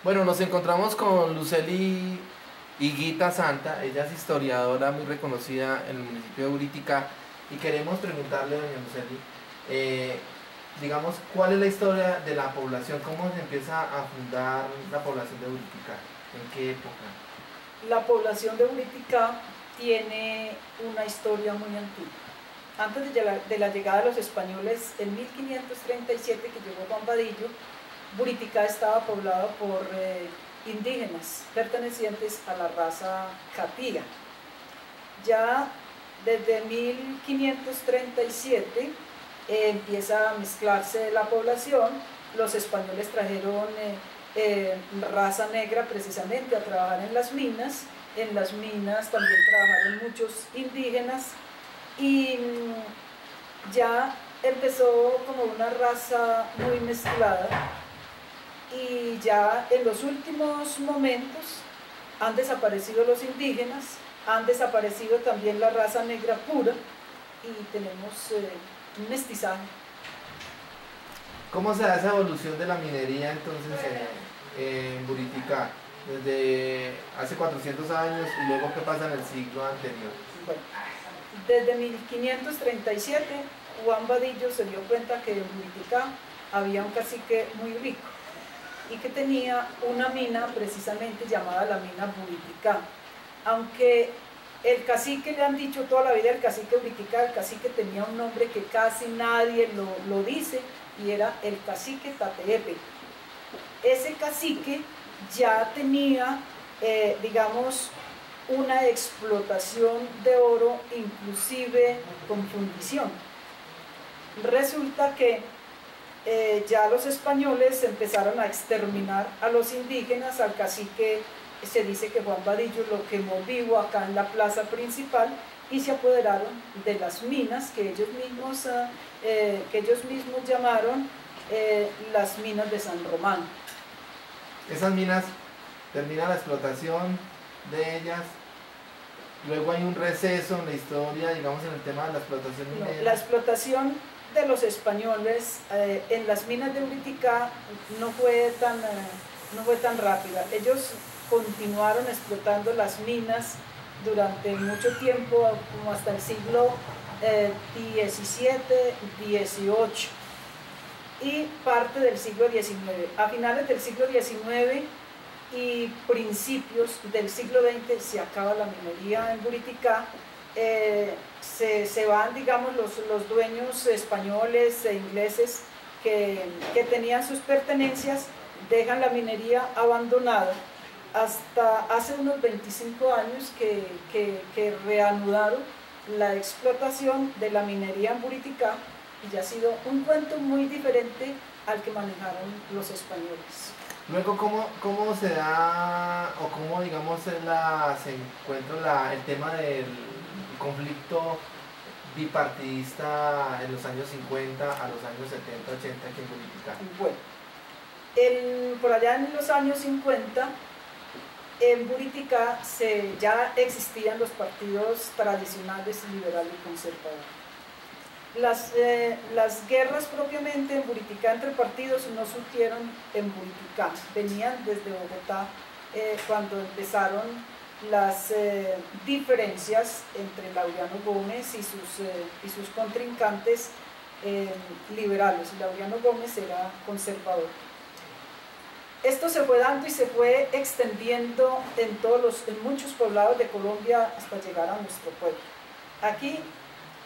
Bueno, nos encontramos con Lucely Higuita Santa, ella es historiadora muy reconocida en el municipio de Buriticá y queremos preguntarle, doña Lucely, digamos, ¿cuál es la historia de la población? ¿Cómo se empieza a fundar la población de Buriticá? ¿En qué época? La población de Buriticá tiene una historia muy antigua. Antes de la llegada de los españoles, en 1537, que llegó Juan Vadillo, Buriticá estaba poblado por indígenas pertenecientes a la raza Catira. Ya desde 1537 empieza a mezclarse la población. Los españoles trajeron raza negra precisamente a trabajar en las minas. En las minas también trabajaron muchos indígenas y ya empezó como una raza muy mezclada. Y ya en los últimos momentos han desaparecido los indígenas, han desaparecido también la raza negra pura y tenemos un mestizaje. ¿Cómo se da esa evolución de la minería entonces en Buriticá? Desde hace 400 años y luego qué pasa en el siglo anterior. Bueno, desde 1537 Juan Vadillo se dio cuenta que en Buriticá había un cacique muy rico y que tenía una mina precisamente llamada la mina Buriticá. Aunque el cacique, le han dicho toda la vida el cacique Buriticá, el cacique tenía un nombre que casi nadie lo dice y era el cacique Tateepe. Ese cacique ya tenía, digamos, una explotación de oro, inclusive con fundición. Resulta que ya los españoles empezaron a exterminar a los indígenas. Al cacique se dice que Juan Vadillo lo quemó vivo acá en la plaza principal y se apoderaron de las minas que ellos mismos llamaron las minas de San Román. Esas minas, termina la explotación de ellas, luego hay un receso en la historia, digamos, en el tema de la explotación minera. No, la explotación de los españoles en las minas de Buriticá no fue tan rápida. Ellos continuaron explotando las minas durante mucho tiempo, como hasta el siglo XVII, XVIII y parte del siglo XIX. A finales del siglo XIX y principios del siglo XX se acaba la minería en Buriticá. Se van, digamos, los dueños españoles e ingleses que tenían sus pertenencias, dejan la minería abandonada hasta hace unos 25 años que reanudaron la explotación de la minería en Buriticá, y ya ha sido un cuento muy diferente al que manejaron los españoles. Luego, ¿cómo se da, o cómo, digamos, se encuentra el tema del conflicto bipartidista en los años 50 a los años 70, 80 aquí en Buriticá? Bueno, por allá en los años 50, en Buriticá ya existían los partidos tradicionales, liberal y conservador. Las guerras propiamente en Buriticá entre partidos no surgieron en Buriticá, venían desde Bogotá cuando empezaron las diferencias entre Laureano Gómez y sus contrincantes liberales. Laureano Gómez era conservador. Esto se fue dando y se fue extendiendo en muchos poblados de Colombia hasta llegar a nuestro pueblo. Aquí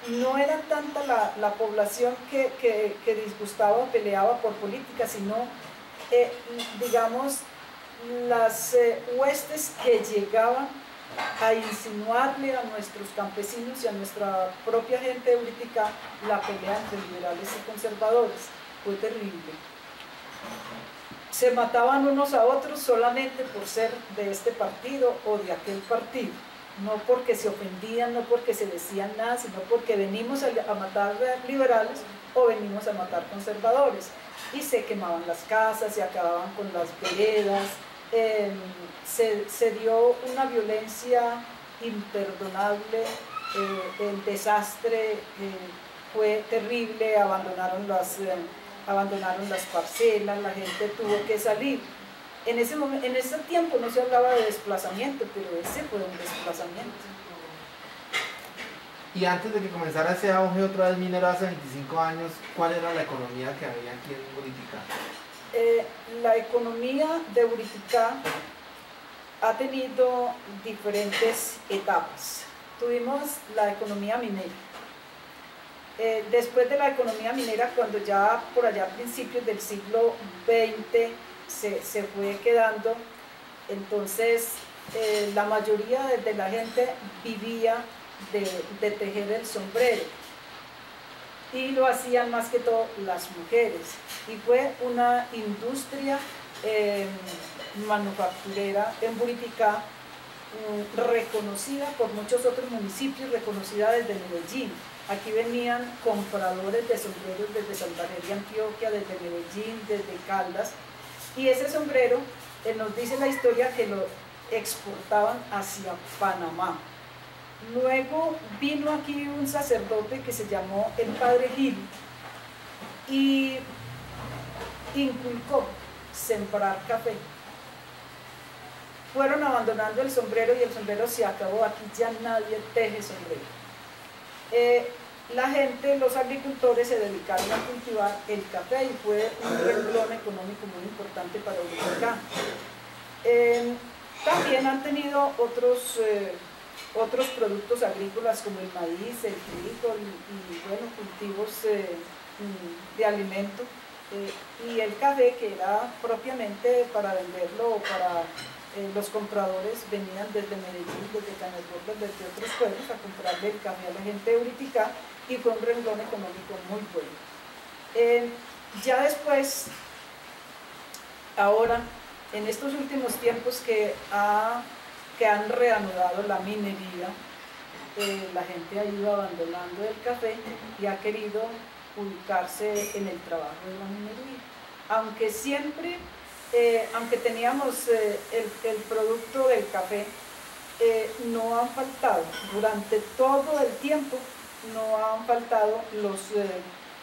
no era tanta la población que disgustaba o peleaba por política, sino, digamos, las huestes que llegaban a insinuarle a nuestros campesinos y a nuestra propia gente de Buriticá la pelea entre liberales y conservadores. Fue terrible. Se mataban unos a otros solamente por ser de este partido o de aquel partido, no porque se ofendían, no porque se decían nada, sino porque venimos a matar liberales o venimos a matar conservadores. Y se quemaban las casas, se acababan con las veredas, se dio una violencia imperdonable, el desastre fue terrible, abandonaron las parcelas, la gente tuvo que salir. En ese tiempo no se hablaba de desplazamiento, pero ese fue un desplazamiento. Y antes de que comenzara ese auge otra vez minero hace 25 años, ¿cuál era la economía que había aquí en Buriticá? La economía de Buriticá ha tenido diferentes etapas. Tuvimos la economía minera. Después de la economía minera, cuando ya por allá a principios del siglo XX se fue quedando, entonces la mayoría de la gente vivía de tejer el sombrero, y lo hacían más que todo las mujeres, y fue una industria manufacturera en Buriticá, reconocida por muchos otros municipios, reconocida desde Medellín. Aquí venían compradores de sombreros desde Santander, Antioquia, desde Medellín, desde Caldas, y ese sombrero nos dice la historia que lo exportaban hacia Panamá. Luego vino aquí un sacerdote que se llamó el Padre Gil y inculcó sembrar café. Fueron abandonando el sombrero y el sombrero se acabó. Aquí ya nadie teje sombrero. La gente, los agricultores, se dedicaron a cultivar el café y fue un renglón económico muy importante para Buriticá. También han tenido otros productos agrícolas como el maíz, el trigo y bueno, cultivos de alimento, y el café, que era propiamente para venderlo o para los compradores venían desde Medellín, desde Cañas, desde otros pueblos a comprarle el café a la gente de Buriticá, y fue un renglón económico muy bueno. Ya después, ahora, en estos últimos tiempos que han reanudado la minería, la gente ha ido abandonando el café y ha querido ubicarse en el trabajo de la minería. Aunque siempre, aunque teníamos el producto del café, no han faltado, durante todo el tiempo, no han faltado los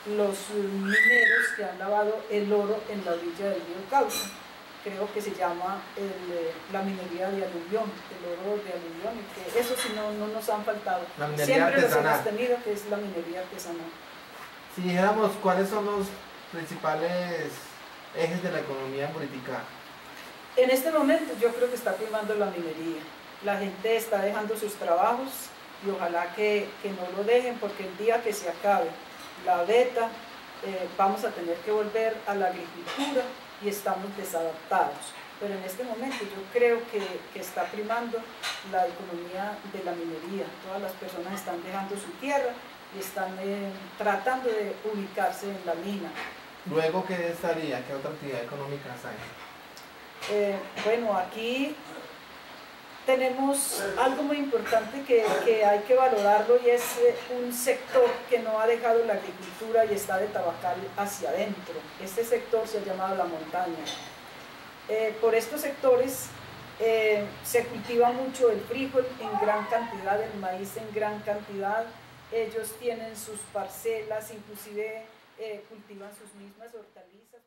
mineros que han lavado el oro en la orilla del río Cauca. Creo que se llama la minería de aluvión, el oro de aluvión, y que eso sí no nos han faltado. La minería siempre artesanal. los hemos tenido, que es la minería artesanal. Si dijéramos, ¿cuáles son los principales ejes de la economía en Buriticá? En este momento yo creo que está primando la minería. La gente está dejando sus trabajos y ojalá que no lo dejen, porque el día que se acabe la veta vamos a tener que volver a la agricultura y estamos desadaptados. Pero en este momento yo creo que está primando la economía de la minería. Todas las personas están dejando su tierra y están tratando de ubicarse en la mina. Luego, ¿qué estaría? ¿Qué otra actividad económica hay? Bueno, aquí tenemos algo muy importante que hay que valorarlo, y es un sector que no ha dejado la agricultura y está de Tabacallo hacia adentro. Este sector se ha llamado la montaña. Por estos sectores se cultiva mucho el frijol en gran cantidad, el maíz en gran cantidad. Ellos tienen sus parcelas, inclusive cultivan sus mismas hortalizas.